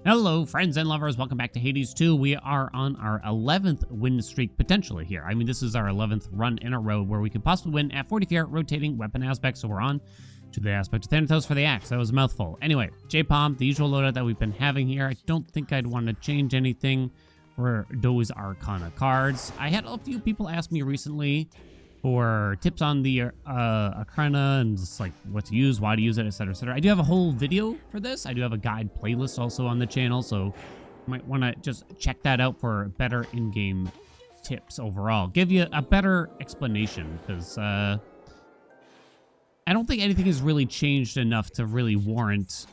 Hello, friends and lovers. Welcome back to Hades 2. We are on our 11th win streak potentially here. I mean, this is our 11th run in a row where we could possibly win at 40 feet rotating weapon aspect. So we're on to the aspect of Thanatos for the axe. That was a mouthful. Anyway, J-Palm, the usual loadout that we've been having here. I don't think I'd want to change anything for those Arcana cards. I had a few people ask me recently for tips on the Arcana and just like what to use, why to use it, etc, etc. I do have a whole video for this. I do have a guide playlist also on the channel, so you might want to just check that out for better in-game tips overall. Give you a better explanation, because I don't think anything has really changed enough to really warrant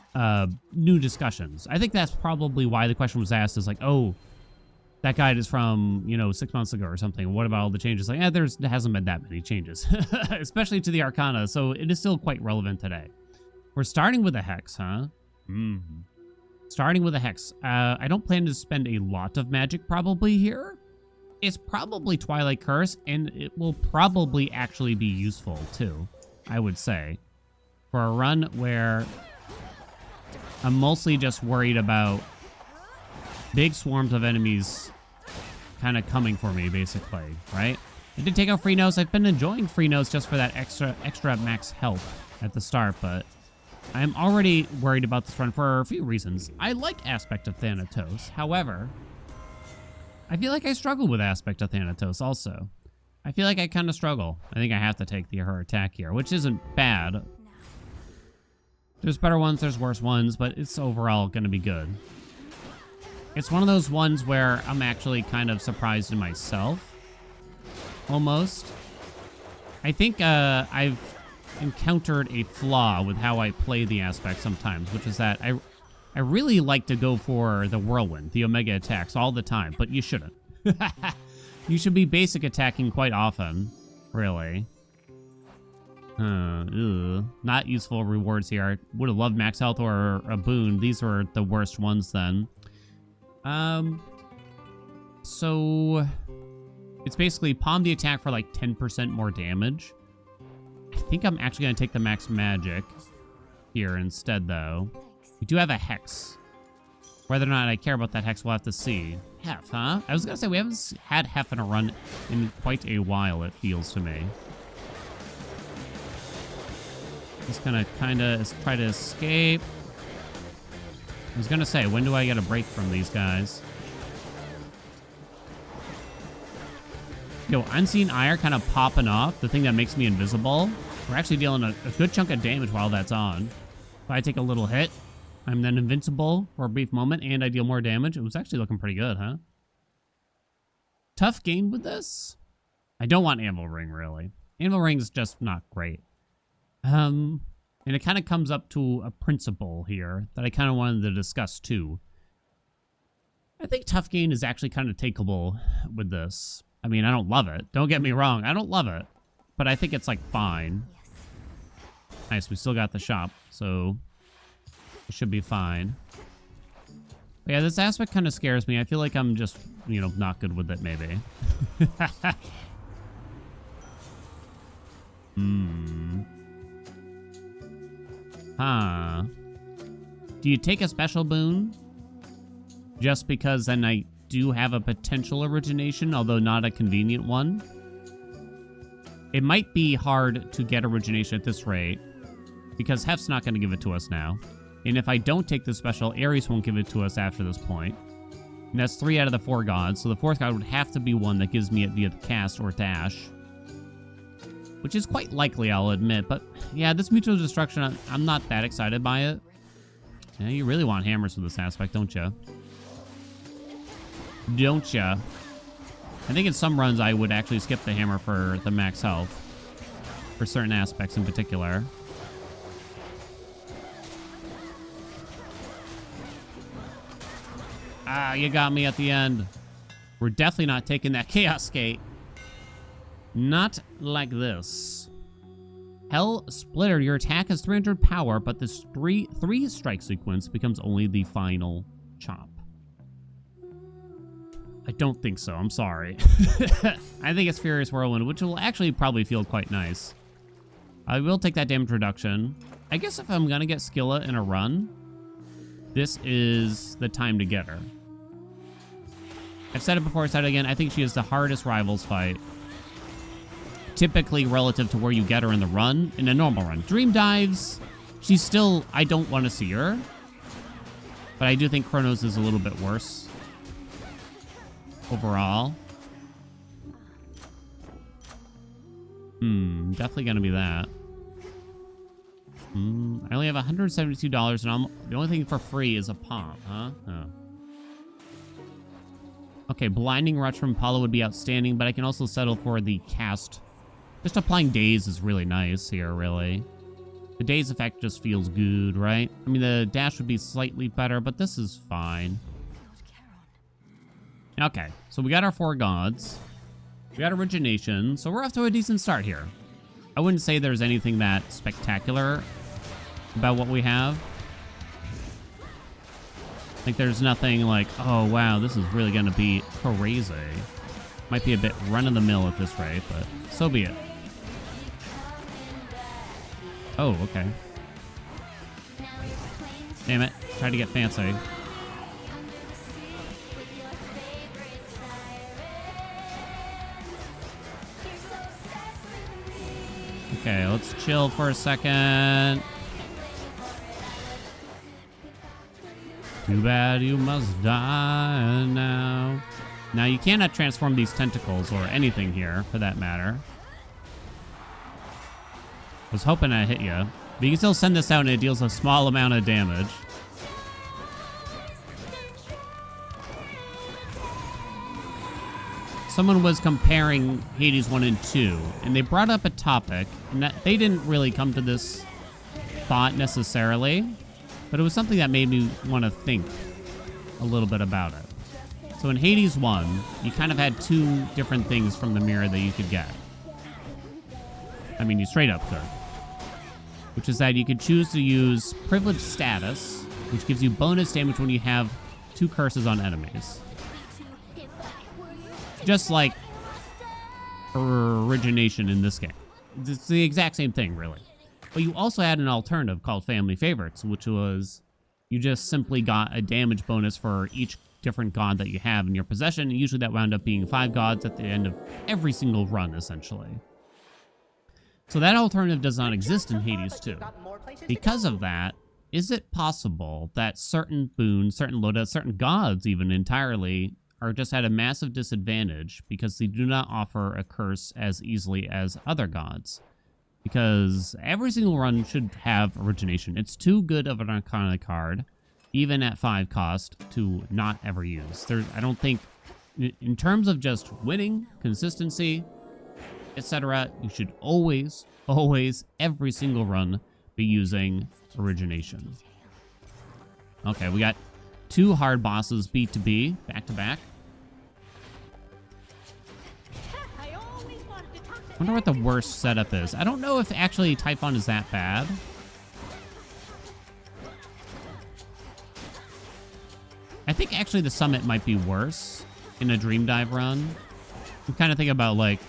new discussions. I think that's probably why the question was asked, is like, oh, that guide is from, 6 months ago or something. What about all the changes? Like, there hasn't been that many changes, especially to the Arcana, so it is still quite relevant today. We're starting with a Hex, huh? Starting with a Hex. I don't plan to spend a lot of magic probably here. It's probably Twilight Curse, and it will probably actually be useful too, I would say, for a run where I'm mostly just worried about big swarms of enemies kind of coming for me, basically, right? I did take out free notes. I've been enjoying free notes just for that extra max health at the start, but I'm already worried about this run for a few reasons. I like Aspect of Thanatos. However, I feel like I struggle with Aspect of Thanatos also. I feel like I kind of struggle. I think I have to take her attack here, which isn't bad. There's better ones, there's worse ones, but it's overall going to be good. It's one of those ones where I'm actually kind of surprised in myself, almost. I think I've encountered a flaw with how I play the aspect sometimes, which is that I really like to go for the whirlwind, the omega attacks all the time, but you shouldn't. You should be basic attacking quite often, really. Not useful rewards here. I would have loved max health or a boon. These were the worst ones then. So it's basically palm the attack for like 10% more damage. I think I'm actually going to take the max magic here instead, though. We do have a Hex. Whether or not I care about that Hex, we'll have to see. Hef, huh? I was going to say, we haven't had Hef in a run in quite a while, it feels to me. Just going to kind of try to escape. I was gonna say, when do I get a break from these guys? Yo, Unseen Ire kind of popping off, the thing that makes me invisible. We're actually dealing a good chunk of damage while that's on. If I take a little hit, I'm then invincible for a brief moment, and I deal more damage. It was actually looking pretty good, huh? Tough game with this? I don't want Anvil Ring, really. Anvil Ring's just not great. And it kind of comes up to a principle here that I kind of wanted to discuss too. I think Tough Gain is actually kind of takeable with this. I mean, I don't love it. Don't get me wrong. I don't love it. But I think it's like fine. Nice, we still got the shop, so it should be fine. But yeah, this aspect kind of scares me. I feel like I'm just, not good with it maybe. Huh. Do you take a special boon? Just because then I do have a potential origination, although not a convenient one? It might be hard to get origination at this rate, because Hef's not going to give it to us now. And if I don't take the special, Ares won't give it to us after this point. And that's 3 out of the 4 gods, so the 4th god would have to be one that gives me it via the cast or dash. Which is quite likely, I'll admit. But yeah, this mutual destruction, I'm not that excited by it. Yeah, you really want hammers with this aspect, don't you? Don't ya? I think in some runs I would actually skip the hammer for the max health. For certain aspects in particular. Ah, you got me at the end. We're definitely not taking that Chaos Gate. Not like this. Hell Splitter, your attack has 300 power, but this 3 strike sequence becomes only the final chop. I don't think so, I'm sorry. I think it's Furious Whirlwind, which will actually probably feel quite nice. I will take that damage reduction. I guess if I'm gonna get Skillet in a run, this is the time to get her. I've said it before, I said it again. I think she is the hardest rivals fight. Typically relative to where you get her in the run, in a normal run. Dream dives, she's still, I don't want to see her. But I do think Chronos is a little bit worse overall. Definitely gonna be that. I only have $172 and the only thing for free is a pomp, huh? Oh. Okay, Blinding Rush from Apollo would be outstanding, but I can also settle for the cast. Just applying Daze is really nice here, really. The Daze effect just feels good, right? I mean, the dash would be slightly better, but this is fine. Okay, so we got our 4 gods. We got Origination, so we're off to a decent start here. I wouldn't say there's anything that spectacular about what we have. Like, there's nothing like, oh, wow, this is really going to be crazy. Might be a bit run-of-the-mill at this rate, but so be it. Oh, okay. Damn it. Tried to get fancy. Okay, let's chill for a second. Too bad you must die now. Now, you cannot transform these tentacles or anything here, for that matter. I was hoping I'd hit you. But you can still send this out and it deals a small amount of damage. Someone was comparing Hades 1 and 2, and they brought up a topic, and that they didn't really come to this thought necessarily, but it was something that made me want to think a little bit about it. So in Hades 1, you kind of had 2 different things from the mirror that you could get. I mean, you straight up could. Which is that you could choose to use Privileged Status, which gives you bonus damage when you have 2 curses on enemies. Just like Origination in this game. It's the exact same thing, really. But you also had an alternative called Family Favorites, which was you just simply got a damage bonus for each different god that you have in your possession. And usually that wound up being 5 gods at the end of every single run, essentially. So that alternative does not exist in Hades 2. Because of that, is it possible that certain boons, certain loadouts, certain gods even entirely are just at a massive disadvantage because they do not offer a curse as easily as other gods? Because every single run should have Origination. It's too good of an Arcana card, even at 5 cost, to not ever use. I don't think, in terms of just winning, consistency, etc., you should always, every single run be using Origination. Okay, we got 2 hard bosses beat to be, back to back. I wonder what the worst setup is. I don't know if actually Typhon is that bad. I think actually the Summit might be worse in a Dream Dive run. I'm kind of thinking about, like,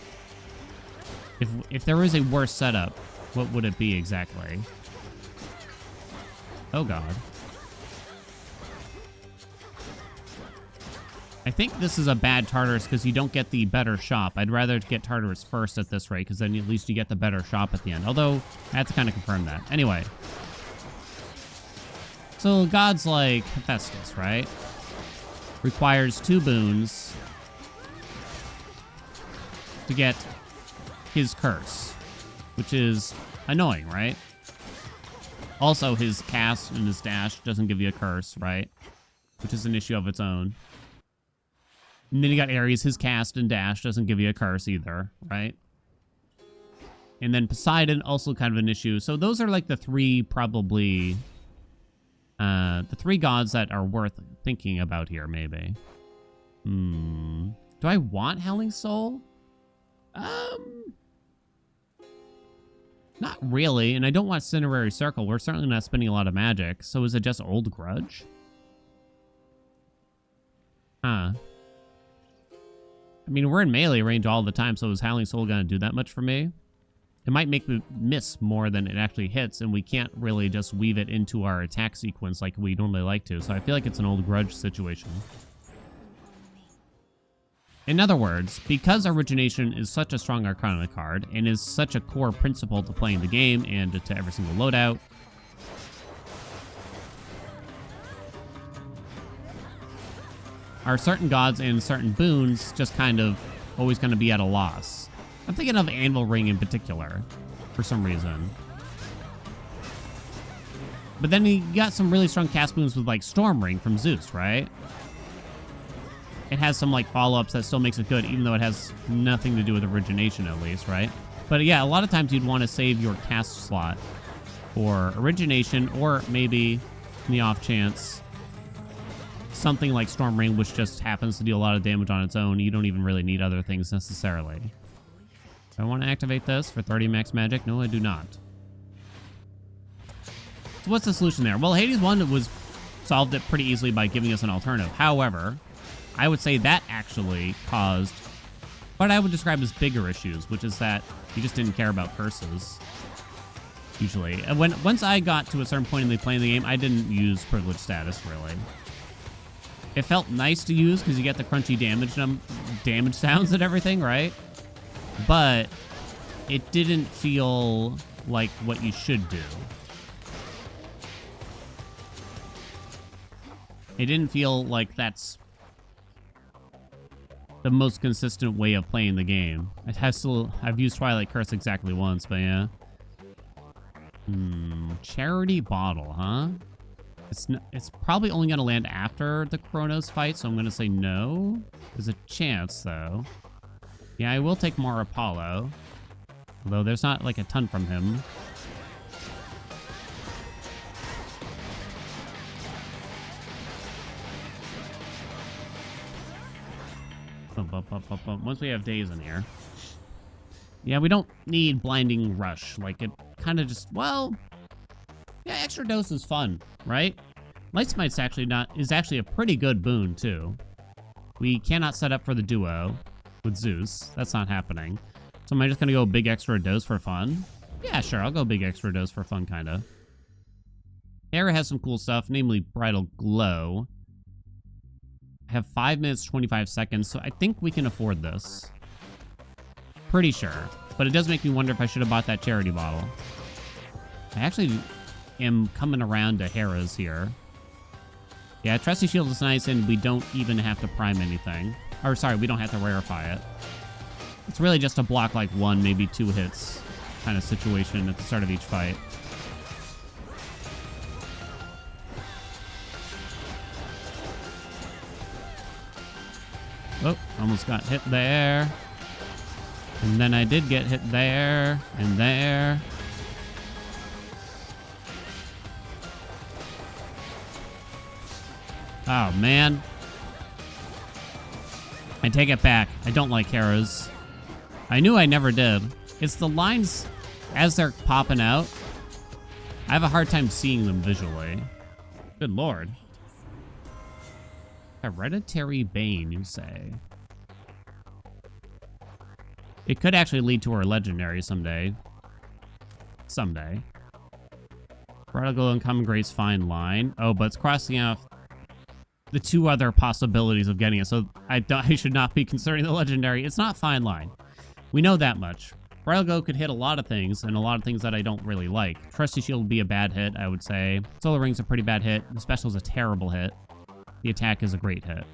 if there is a worse setup, what would it be exactly? Oh, God. I think this is a bad Tartarus because you don't get the better shop. I'd rather get Tartarus first at this rate because then at least you get the better shop at the end. Although, I have to kind of confirm that. Anyway. So, gods like Hephaestus, right? Requires 2 boons to get his curse, which is annoying, right? Also, his cast and his dash doesn't give you a curse, right? Which is an issue of its own. And then you got Ares, his cast and dash doesn't give you a curse either, right? And then Poseidon, also kind of an issue. So those are like the 3 probably, the 3 gods that are worth thinking about here, maybe. Do I want Howling Soul? Not really, and I don't want Cinerary Circle. We're certainly not spending a lot of magic. So is it just Old Grudge? Huh. I mean, we're in melee range all the time, so is Howling Soul going to do that much for me? it might make me miss more than it actually hits, and we can't really just weave it into our attack sequence like we normally like to. So I feel like it's an old grudge situation. In other words, because Origination is such a strong Arcana card and is such a core principle to playing the game and to every single loadout, are certain gods and certain boons just kind of always going to be at a loss. I'm thinking of Anvil Ring in particular, for some reason. But then you got some really strong cast boons with like Storm Ring from Zeus, right? It has some like follow-ups that still makes it good, even though it has nothing to do with Origination at least, right? But yeah, a lot of times you'd want to save your cast slot for Origination, or maybe in the off chance, something like Storm Ring, which just happens to deal a lot of damage on its own. You don't even really need other things necessarily. Do I want to activate this for 30 max magic? No, I do not. So what's the solution there? Well, Hades 1 solved it pretty easily by giving us an alternative. However, I would say that actually caused what I would describe as bigger issues, which is that you just didn't care about curses, usually. And once I got to a certain point in the playing the game, I didn't use privilege status, really. It felt nice to use because you get the crunchy damage sounds and everything, right? But it didn't feel like what you should do. It didn't feel like that's the most consistent way of playing the game. I've used Twilight Curse exactly once, but yeah. Charity Bottle, huh? It's probably only going to land after the Kronos fight, so I'm going to say no. There's a chance, though. Yeah, I will take more Apollo. Although there's not, like, a ton from him. Once we have days in here. Yeah, we don't need Blinding Rush. Like, it kind of just, well... Yeah, extra dose is fun, right? Light Smite's is actually a pretty good boon, too. We cannot set up for the duo with Zeus. That's not happening. So am I just going to go big extra dose for fun? Yeah, sure. I'll go big extra dose for fun, kind of. Hera has some cool stuff, namely Bridal Glow. I have 5 minutes, 25 seconds, so I think we can afford this. Pretty sure. But it does make me wonder if I should have bought that charity bottle. I actually am coming around to Hera's here. Yeah, Trusty Shield is nice, and we don't even have to prime anything. Or, sorry, we don't have to rarefy it. It's really just a block like 1, maybe 2 hits kind of situation at the start of each fight. Oh, almost got hit there. And then I did get hit there and there. Oh, man. I take it back. I don't like Hera's. I knew I never did. It's the lines as they're popping out. I have a hard time seeing them visually. Good lord. Hereditary Bane, you say? It could actually lead to our legendary someday. Someday. Prodigal and Common Grace fine line. Oh, but it's crossing off the 2 other possibilities of getting it. So I should not be considering the legendary. It's not fine line. We know that much. Prodigal could hit a lot of things, and a lot of things that I don't really like. Trusty Shield would be a bad hit, I would say. Solar Ring's a pretty bad hit. The special's a terrible hit. The attack is a great hit.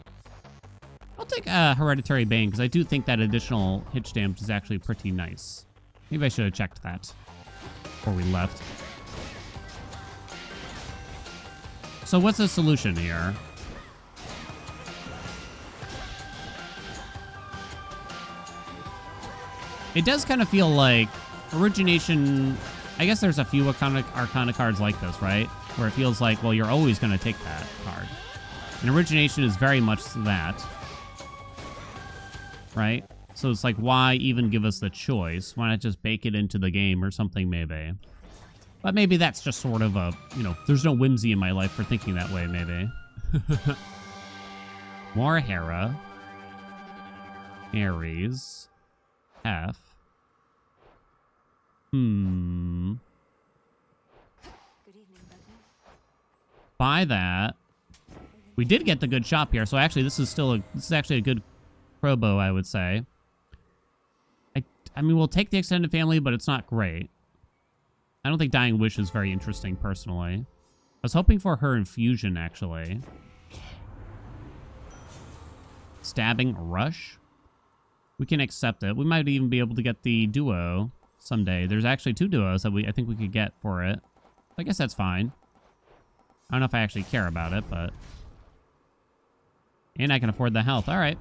I'll take Hereditary Bane, because I do think that additional Hitch damage is actually pretty nice. Maybe I should have checked that before we left. So what's the solution here? It does kind of feel like Origination... I guess there's a few Arcana cards like this, right? Where it feels like, well, you're always going to take that card. And Origination is very much that. Right? So it's like, why even give us the choice? Why not just bake it into the game or something, maybe? But maybe that's just sort of a, you know, there's no whimsy in my life for thinking that way, maybe. More Hera. Ares. F. Hmm. Buy that. We did get the good shop here, so actually this is actually a good probo, I would say. I mean, we'll take the extended family, but it's not great. I don't think Dying Wish is very interesting, personally. I was hoping for her infusion, actually. Stabbing Rush? We can accept it. We might even be able to get the duo someday. There's actually 2 duos that I think we could get for it. I guess that's fine. I don't know if I actually care about it, but... And I can afford the health. All right.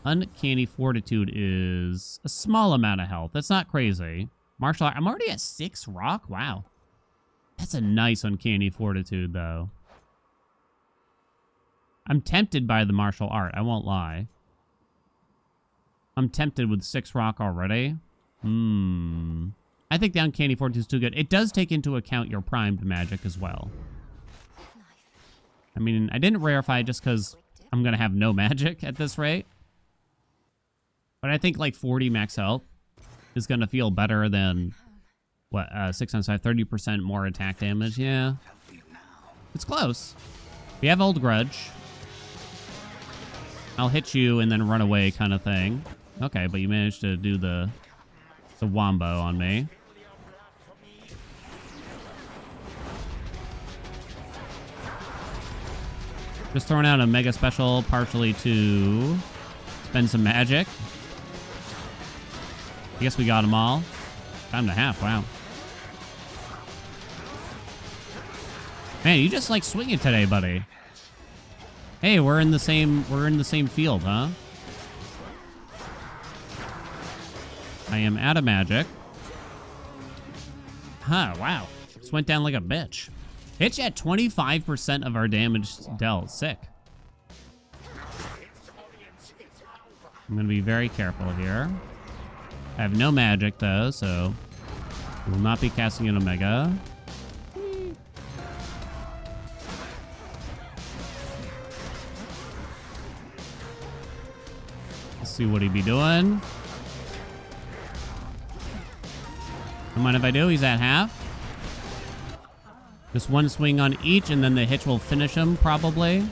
Uncanny Fortitude is a small amount of health. That's not crazy. Martial art. I'm already at 6 rock. Wow. That's a nice Uncanny Fortitude, though. I'm tempted by the martial art. I won't lie. I'm tempted with 6 rock already. I think the Uncanny Fortitude is too good. It does take into account your primed magic as well. I mean, I didn't rarefy just because I'm going to have no magic at this rate. But I think like 40 max health is going to feel better than, what, 6 times 5, 30% more attack damage. Yeah. It's close. We have Old Grudge. I'll hit you and then run away kind of thing. Okay, but you managed to do the wombo on me. Just throwing out a mega special partially to spend some magic. I guess we got them all. Time and a half, wow. Man, you just like swinging today, buddy. Hey, we're in the same field, huh? I am out of magic. Huh, wow. Just went down like a bitch. Hitch at 25% of our damage dealt. Sick. I'm gonna be very careful here. I have no magic though, so we will not be casting an Omega. Let's see what he'd be doing. Don't mind if I do, he's at half. Just one swing on each, and then the Hitch will finish him, probably.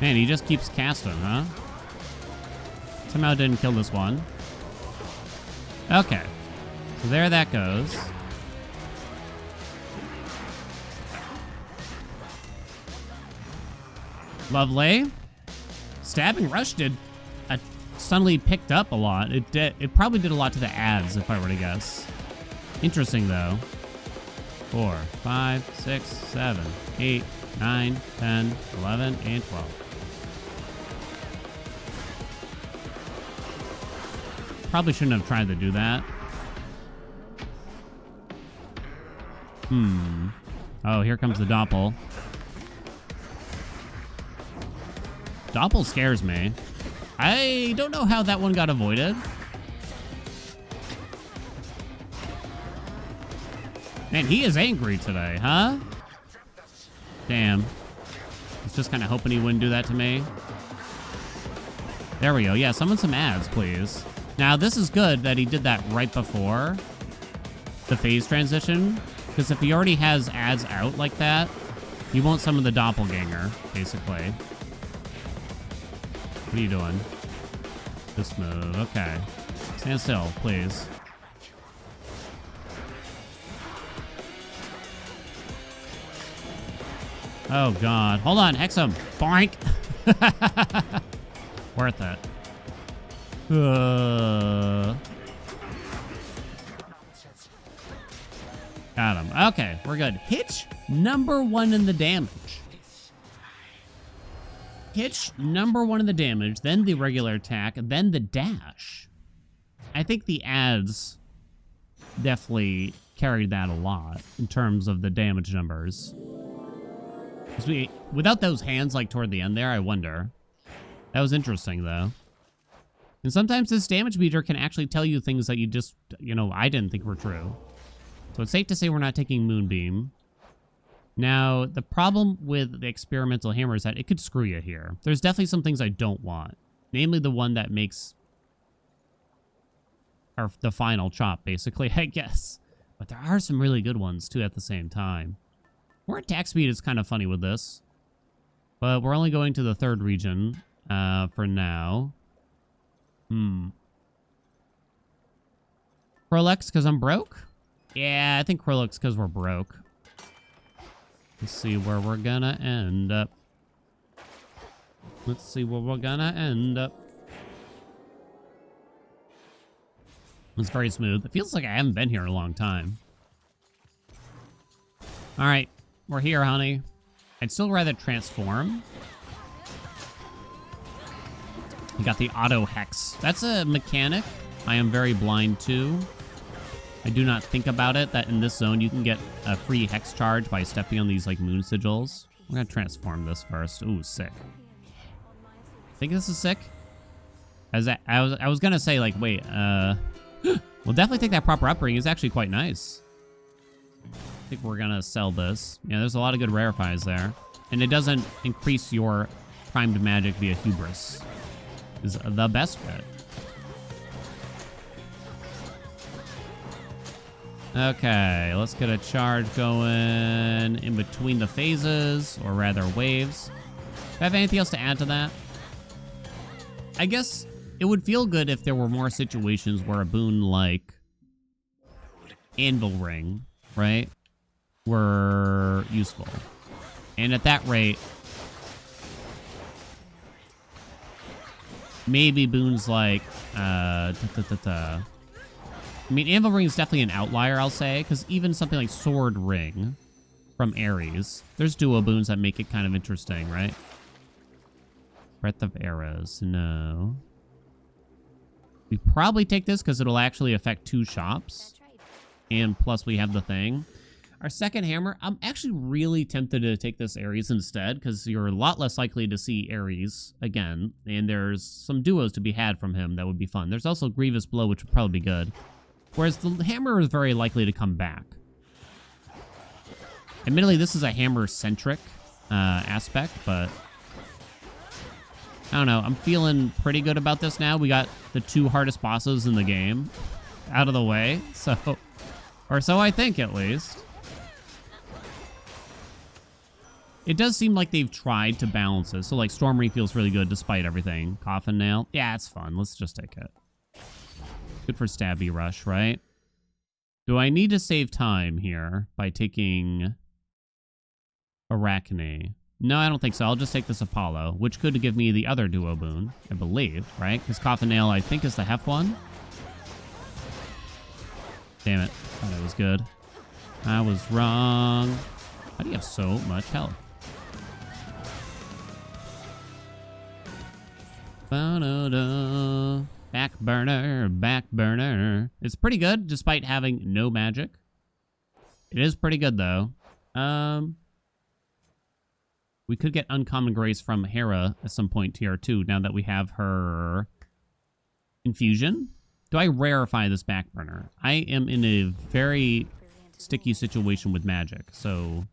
Man, he just keeps casting, huh? Somehow didn't kill this one. Okay. So there that goes. Lovely. Stabbing Rush suddenly picked up a lot. It probably did a lot to the ads, if I were to guess. Interesting, though. 4, 5, 6, 7, 8, 9, 10, 11, and 12. Probably shouldn't have tried to do that. Oh, here comes the Doppel. Doppel scares me. I don't know how that one got avoided. Man, he is angry today, huh? Damn. I was just kind of hoping he wouldn't do that to me. There we go. Yeah, summon some ads, please. Now, this is good that he did that right before the phase transition, because if he already has ads out like that, he won't summon the doppelganger, basically. What are you doing? This move. Okay. Stand still, please. Oh, God. Hold on. Hex him. Boink. Worth it. Got him. Okay, we're good. Hitch, #1 in the damage. Hitch, #1 in the damage, then the regular attack, then the dash. I think the ads definitely carried that a lot in terms of the damage numbers. Without those hands, like, toward the end there, I wonder. That was interesting, though. And sometimes this damage meter can actually tell you things that you just, I didn't think were true. So it's safe to say we're not taking Moonbeam. Now, the problem with the experimental hammer is that it could screw you here. There's definitely some things I don't want. Namely the one that makes the final chop, basically, I guess. But there are some really good ones, too, at the same time. More attack speed is kind of funny with this. But we're only going to the 3rd region for now. Krollex because I'm broke? Yeah, I think Krollex because we're broke. Let's see where we're gonna end up. Let's see where we're gonna end up. It's very smooth. It feels like I haven't been here in a long time. All right, we're here, honey. I'd still rather transform. We got the auto hex. That's a mechanic I am very blind to. I do not think about it, that in this zone you can get a free hex charge by stepping on these like moon sigils. We're gonna transform this first. Ooh, sick. Think this is sick? I was gonna say like, wait, we'll definitely take that proper upbringing. It's actually quite nice. I think we're gonna sell this. Yeah, there's a lot of good rarefies there. And it doesn't increase your primed magic via hubris. Is the best bit. Okay, let's get a charge going in between the phases, or rather waves. Do I have anything else to add to that? I guess it would feel good if there were more situations where a boon like Anvil Ring, right, were useful. And at that rate, maybe boons like, I mean, Anvil Ring is definitely an outlier, I'll say, because even something like Sword Ring from Ares, there's duo boons that make it kind of interesting, right? Breath of Arrows, no. We probably take this because it'll actually affect 2 shops. And plus we have the thing. Our second hammer, I'm actually really tempted to take this Ares instead because you're a lot less likely to see Ares again. And there's some duos to be had from him that would be fun. There's also Grievous Blow, which would probably be good. Whereas the hammer is very likely to come back. Admittedly, this is a hammer-centric aspect, but I don't know. I'm feeling pretty good about this now. We got the 2 hardest bosses in the game out of the way, so, or so I think at least. It does seem like they've tried to balance it. So like Storm Ring feels really good despite everything. Coffin Nail, yeah, it's fun. Let's just take it. Good for Stabby Rush, right? Do I need to save time here by taking Arachne? No, I don't think so. I'll just take this Apollo, which could give me the other duo boon, I believe, right? Because Coffin Nail, I think, is the Hef one. Damn it. Thought it was good. I was wrong. How do you have so much health? Ba-da-da. Back burner, back burner. It's pretty good, despite having no magic. It is pretty good, though. We could get Uncommon Grace from Hera at some point, tier 2, now that we have her infusion. Do I rarefy this back burner? I am in a very sticky situation with magic, so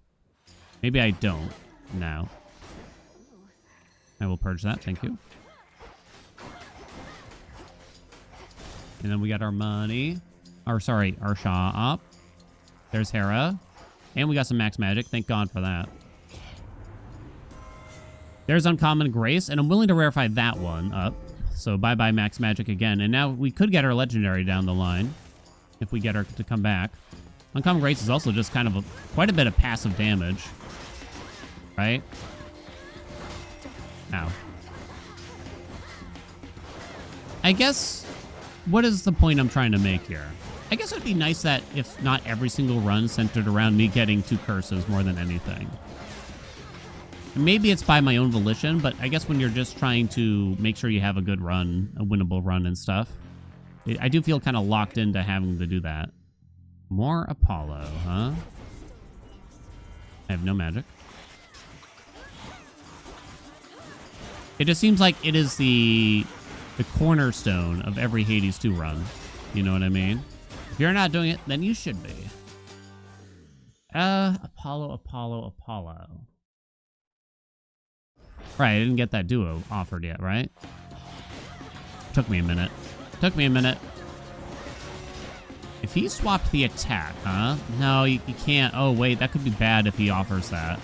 maybe I don't now. I will purge that, thank you. And then we got our money. Or, sorry, our shop. There's Hera. And we got some max magic. Thank God for that. There's Uncommon Grace. And I'm willing to rarefy that one up. So bye-bye max magic again. And now we could get our legendary down the line. If we get her to come back. Uncommon Grace is also just kind of quite a bit of passive damage. Right? Ow. I guess... what is the point I'm trying to make here? I guess it would be nice that if not every single run centered around me getting 2 curses more than anything. And maybe it's by my own volition, but I guess when you're just trying to make sure you have a good run, a winnable run and stuff, I do feel kind of locked into having to do that. More Apollo, huh? I have no magic. It just seems like it is the cornerstone of every Hades 2 run. You know what I mean? If you're not doing it, then you should be. Apollo. Right, I didn't get that duo offered yet, right? Took me a minute. If he swapped the attack, huh? No, you can't. Oh, wait, that could be bad if he offers that.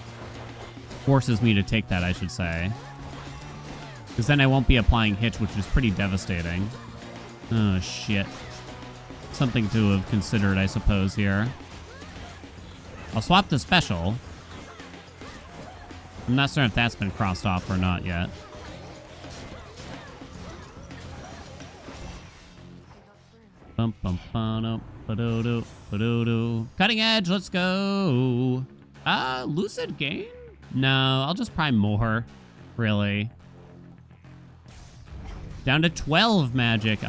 Forces me to take that, I should say. Because then I won't be applying Hitch, which is pretty devastating. Oh, shit. Something to have considered, I suppose, here. I'll swap the special. I'm not certain if that's been crossed off or not yet. Cutting edge, let's go. Lucid gain? No, I'll just prime more. Really. Down to 12 magic.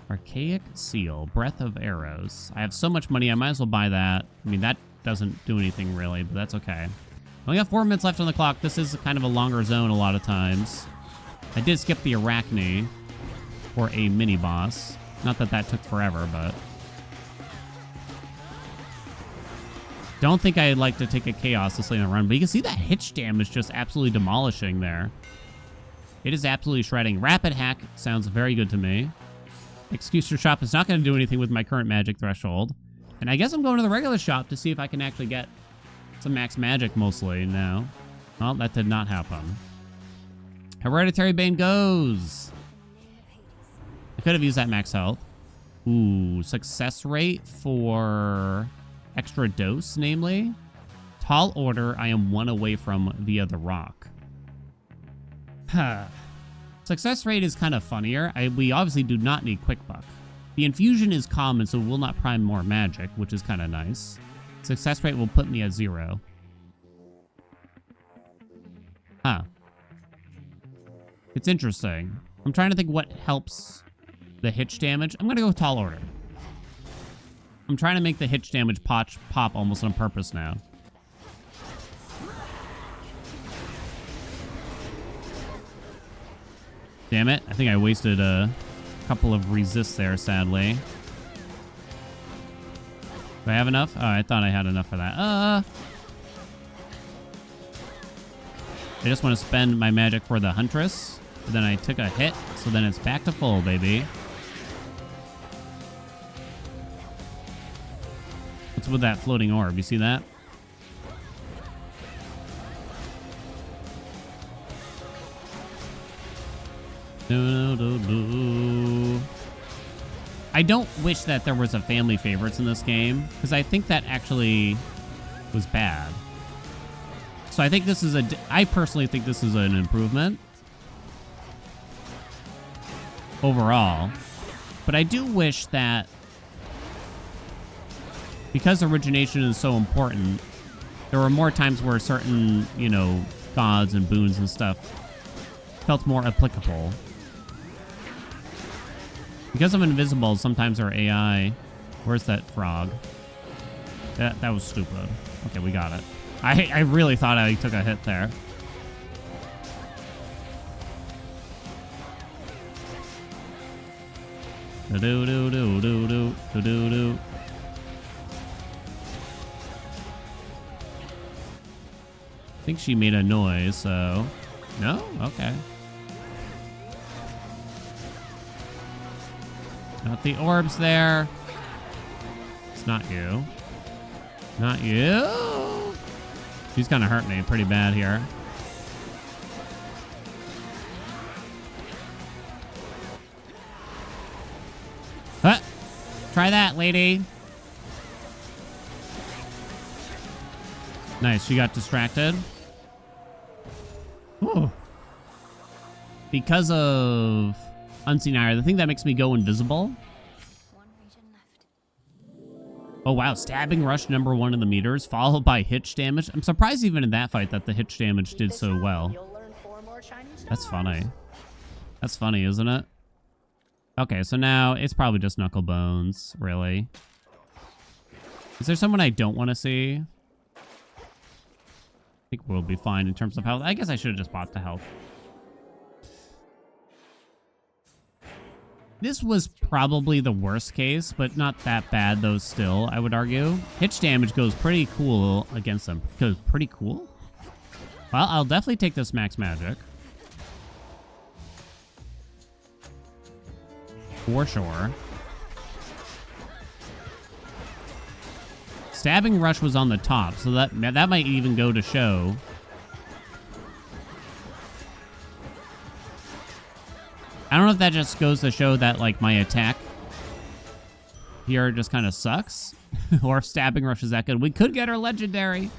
Archaic seal. Breath of arrows. I have so much money, I might as well buy that. I mean, that doesn't do anything really, but that's okay. Only got 4 minutes left on the clock. This is kind of a longer zone a lot of times. I did skip the Arachne for a mini boss. Not that that took forever, but don't think I'd like to take a chaos this late in the run, but you can see that Hitch damage just absolutely demolishing there. It is absolutely shredding. Rapid hack sounds very good to me. Executioner shop is not going to do anything with my current magic threshold. And I guess I'm going to the regular shop to see if I can actually get some max magic mostly now. Well, that did not happen. Hereditary Bane goes. I could have used that max health. Ooh, success rate for extra dose, namely. Tall order, I am 1 away from via the rock. Success rate is kind of funnier. We obviously do not need quick buck. The infusion is common, so we'll not prime more magic, which is kind of nice. Success rate will put me at 0. Huh. It's interesting. I'm trying to think what helps the Hitch damage. I'm going to go with tall order. I'm trying to make the Hitch damage pop almost on purpose now. Damn it. I think I wasted a couple of resists there, sadly. Do I have enough? Oh, I thought I had enough for that. I just want to spend my magic for the Huntress. But then I took a hit, so then it's back to full, baby. What's with that floating orb? You see that? I don't wish that there was a family favorites in this game, because I think that actually was bad. So I think this is I personally think this is an improvement overall. But I do wish that because origination is so important, there were more times where certain, you know, gods and boons and stuff felt more applicable. Because I'm invisible, sometimes our AI... Where's that frog? That was stupid. Okay, we got it. I really thought I took a hit there. Do-do-do-do-do-do-do-do. I think she made a noise, so... No? Okay. Not the orbs there. It's not you. Not you. She's gonna hurt me pretty bad here. Huh? Try that, lady. Nice, she got distracted. Ooh. Because of Unseen Ire, the thing that makes me go invisible. Oh wow, stabbing rush #1 in the meters, followed by Hitch damage. I'm surprised even in that fight that the Hitch damage did so well. That's funny. That's funny, isn't it? Okay, so now it's probably just Knuckle Bones, really. Is there someone I don't want to see? I think we'll be fine in terms of health. I guess I should have just bought the health. This was probably the worst case, but not that bad, though, still, I would argue. Hitch damage goes pretty cool against them. Goes pretty cool? Well, I'll definitely take this max magic. For sure. Stabbing Rush was on the top, so that might even go to show. I don't know if that just goes to show that, like, my attack here just kind of sucks. Or if Stabbing Rush is that good. We could get her legendary.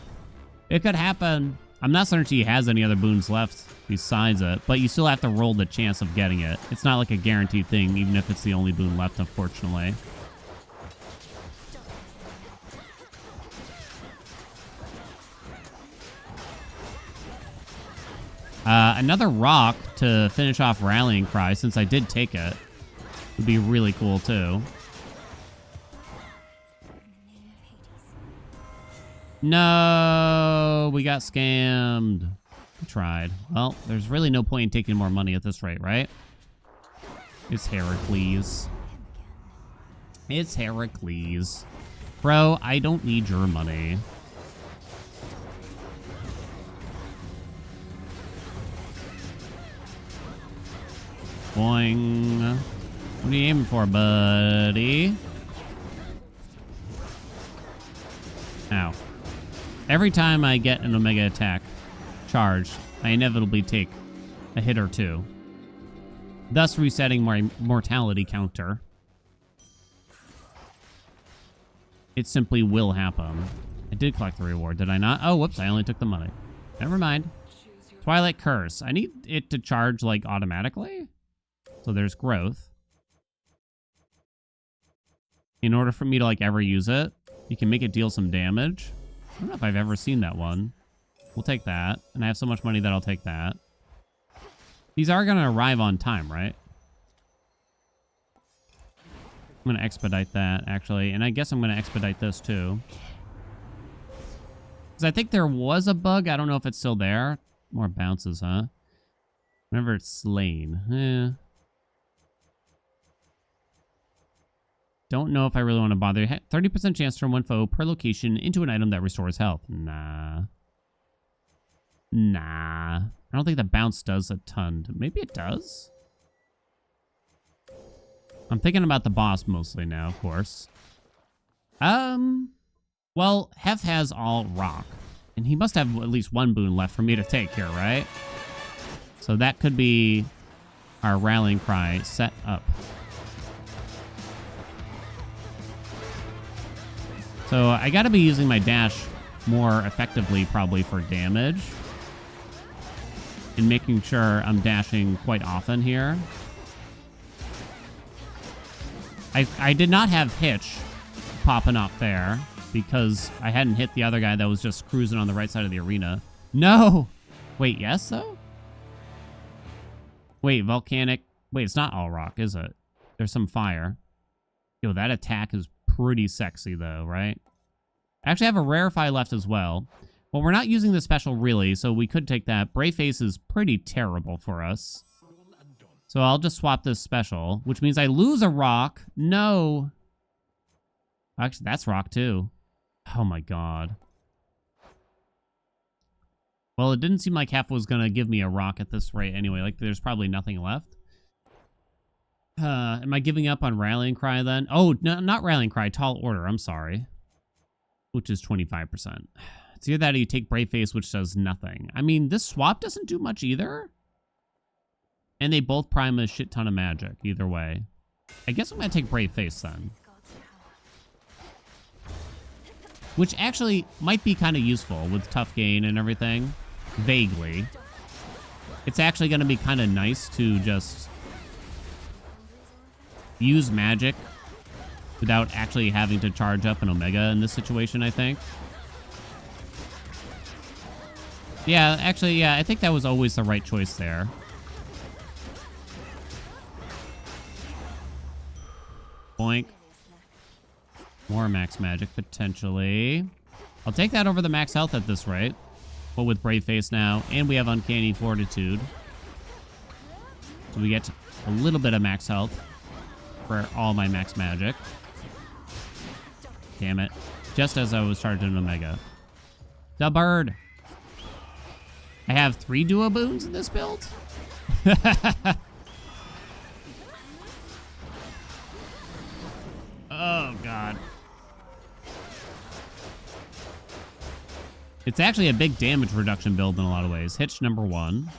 It could happen. I'm not certain she has any other boons left besides it, but you still have to roll the chance of getting it. It's not like a guaranteed thing, even if it's the only boon left, unfortunately. Another rock to finish off Rallying Cry, since I did take it, would be really cool, too. No, we got scammed. We tried. Well, there's really no point in taking more money at this rate, right? It's Heracles. It's Heracles. Bro, I don't need your money. Boing. What are you aiming for, buddy? Ow. Every time I get an Omega attack charged, I inevitably take a hit or two, thus resetting my mortality counter. It simply will happen. I did collect the reward, did I not? Oh, whoops, I only took the money. Never mind. Twilight Curse. I need it to charge, like, automatically? So there's growth. In order for me to, like, ever use it, you can make it deal some damage. I don't know if I've ever seen that one. We'll take that. And I have so much money that I'll take that. These are going to arrive on time, right? I'm going to expedite that, actually. And I guess I'm going to expedite this, too. Because I think there was a bug. I don't know if it's still there. More bounces, huh? Whenever it's slain. Don't know if I really want to bother. 30% chance to turn one foe per location into an item that restores health. Nah. Nah. I don't think the bounce does a ton. Maybe it does? I'm thinking about the boss mostly now, of course. Well, Hef has all rock. And he must have at least one boon left for me to take here, right? So that could be our Rallying Cry set up. So I gotta be using my dash more effectively probably for damage. And making sure I'm dashing quite often here. I did not have Hitch popping up there because I hadn't hit the other guy that was just cruising on the right side of the arena. No! Wait, yes though? Wait, volcanic. Wait, it's not all rock, is it? There's some fire. Yo, that attack is pretty sexy though, right? I actually have a Rarefy left as well. Well, we're not using the special really, so we could take that. Brave Face is pretty terrible for us. So I'll just swap this special, which means I lose a rock. No. Actually, that's rock too. Oh my god. Well, it didn't seem like Hef was going to give me a rock at this rate anyway. Like, there's probably nothing left. Am I giving up on Rallying Cry then? Oh, no, not Rallying Cry. Tall Order. I'm sorry. Which is 25%. It's either that or you take Brave Face, which does nothing. I mean, this swap doesn't do much either. And they both prime a shit ton of magic, either way. I guess I'm going to take Brave Face then. Which actually might be kind of useful with tough gain and everything. Vaguely. It's actually going to be kind of nice to just use magic without actually having to charge up an Omega in this situation, I think. Yeah, actually, yeah, I think that was always the right choice there. Boink. More max magic, potentially. I'll take that over the max health at this rate. But with Brave Face now, and we have Uncanny Fortitude. So we get a little bit of max health. for all my max magic. Damn it. Just as I was charging an Omega. The bird. I have 3 duo boons in this build? Oh, God. It's actually a big damage reduction build in a lot of ways. Hitch number 1.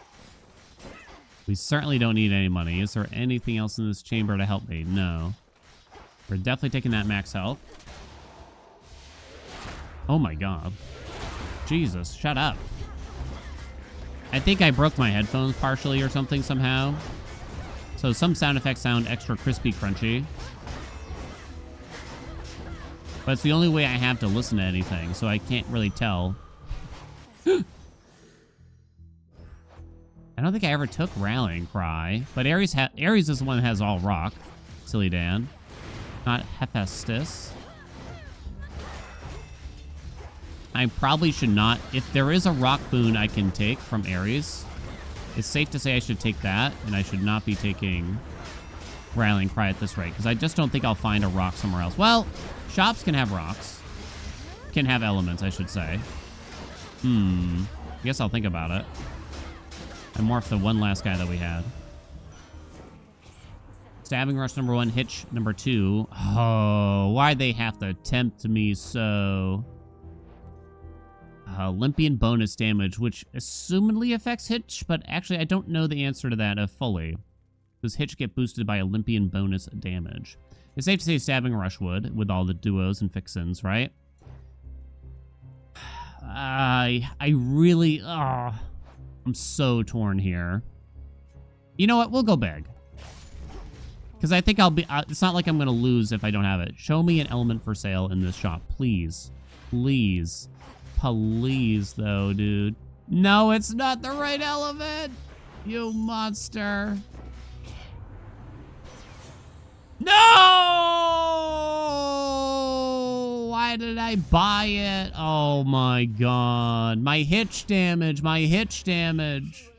We certainly don't need any money. Is there anything else in this chamber to help me? No. We're definitely taking that max health. Oh my God. Jesus, shut up. I think I broke my headphones partially or something somehow. So some sound effects sound extra crispy crunchy. But it's the only way I have to listen to anything, so I can't really tell. I don't think I ever took Rallying Cry, but Ares is the one that has all rock. Silly Dan. Not Hephaestus. I probably should not. If there is a rock boon I can take from Ares, it's safe to say I should take that, and I should not be taking Rallying Cry at this rate, because I just don't think I'll find a rock somewhere else. Well, shops can have rocks. Can have elements, I should say. I guess I'll think about it. I morphed the one last guy that we had. Stabbing Rush number 1, Hitch number 2. Oh, why'd they have to tempt me so? Olympian bonus damage, which assumedly affects Hitch, but actually I don't know the answer to that fully. Does Hitch get boosted by Olympian bonus damage? It's safe to say Stabbing Rush would, with all the duos and fixins, right? I really... I'm so torn here. You know what? We'll go big. Because I think I'll be... it's not like I'm going to lose if I don't have it. Show me an element for sale in this shop, please. Please. Please, though, dude. No, it's not the right element. You monster. No! Why did I buy it? Oh my God. My hitch damage. My hitch damage.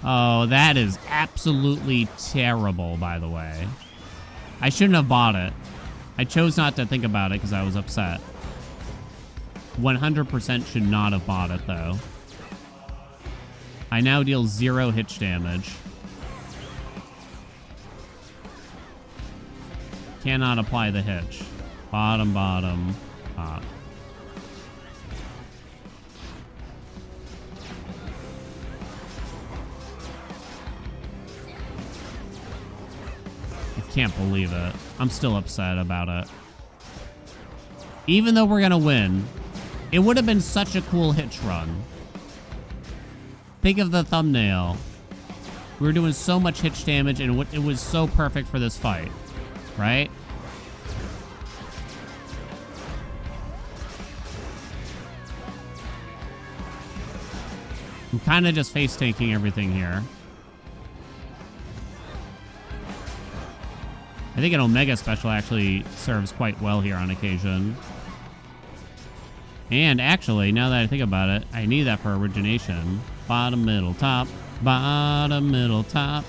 Oh, that is absolutely terrible, by the way. I shouldn't have bought it. I chose not to think about it because I was upset. 100% should not have bought it, though. I now deal 0 hitch damage. Cannot apply the hitch. Bottom, bottom, top. I can't believe it. I'm still upset about it. Even though we're gonna win, it would have been such a cool hitch run. Think of the thumbnail. We were doing so much hitch damage, and it was so perfect for this fight. Right? I'm kind of just face tanking everything here. I think an Omega special actually serves quite well here on occasion. And actually, now that I think about it, I need that for Origination. Bottom, middle, top. Bottom, middle, top.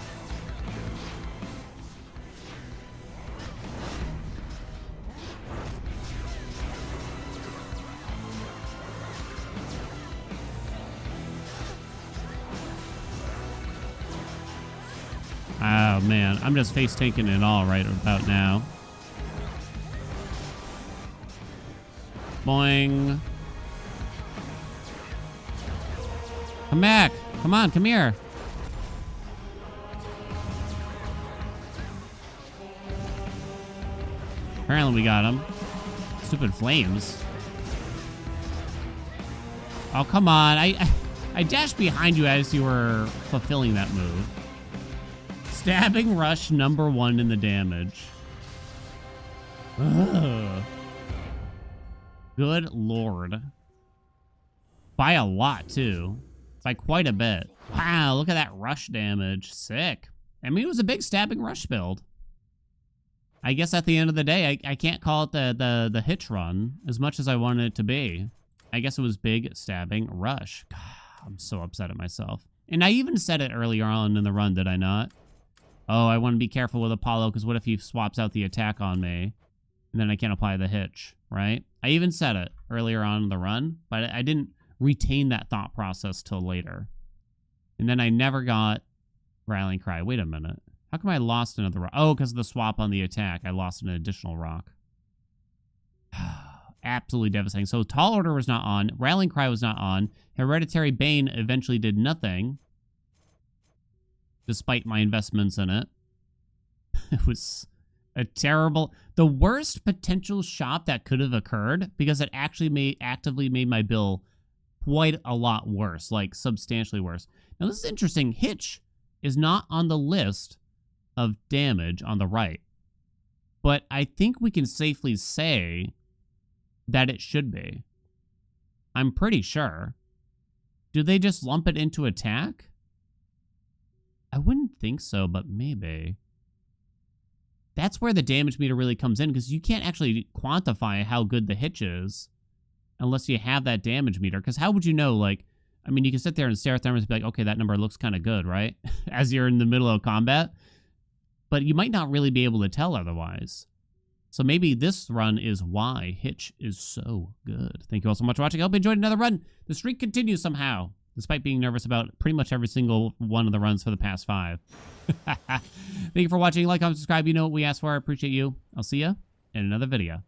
Oh, man. I'm just face tanking it all right about now. Boing. Come back. Come on, come here. Apparently we got him. Stupid flames. Oh, come on. I dashed behind you as you were fulfilling that move. Stabbing Rush number 1 in the damage. Ugh. Good Lord. By a lot, too. It's like quite a bit. Wow, look at that rush damage. Sick. I mean, it was a big Stabbing Rush build. I guess at the end of the day, I can't call it the hitch run as much as I wanted it to be. I guess it was big Stabbing Rush. God, I'm so upset at myself. And I even said it earlier on in the run, did I not? Oh, I want to be careful with Apollo, because what if he swaps out the attack on me? And then I can't apply the hitch, right? I even said it earlier on in the run, but I didn't retain that thought process till later. And then I never got Rallying Cry. Wait a minute. How come I lost another rock? Oh, because of the swap on the attack. I lost an additional rock. Absolutely devastating. So Tall Order was not on. Rallying Cry was not on. Hereditary Bane eventually did nothing, despite my investments in it. It was a terrible... The worst potential shop that could have occurred, because it actually actively made my bill quite a lot worse, like substantially worse. Now, this is interesting. Hitch is not on the list of damage on the right, but I think we can safely say that it should be. I'm pretty sure. Do they just lump it into attack? I wouldn't think so, but maybe. That's where the damage meter really comes in, because you can't actually quantify how good the Hitch is unless you have that damage meter. Because how would you know, like, I mean, you can sit there and stare at them and be like, okay, that number looks kind of good, right? As you're in the middle of combat. But you might not really be able to tell otherwise. So maybe this run is why Hitch is so good. Thank you all so much for watching. I hope you enjoyed another run. The streak continues somehow, despite being nervous about pretty much every single one of the runs for the past 5. Thank you for watching. Like, comment, subscribe. You know what we ask for. I appreciate you. I'll see you in another video.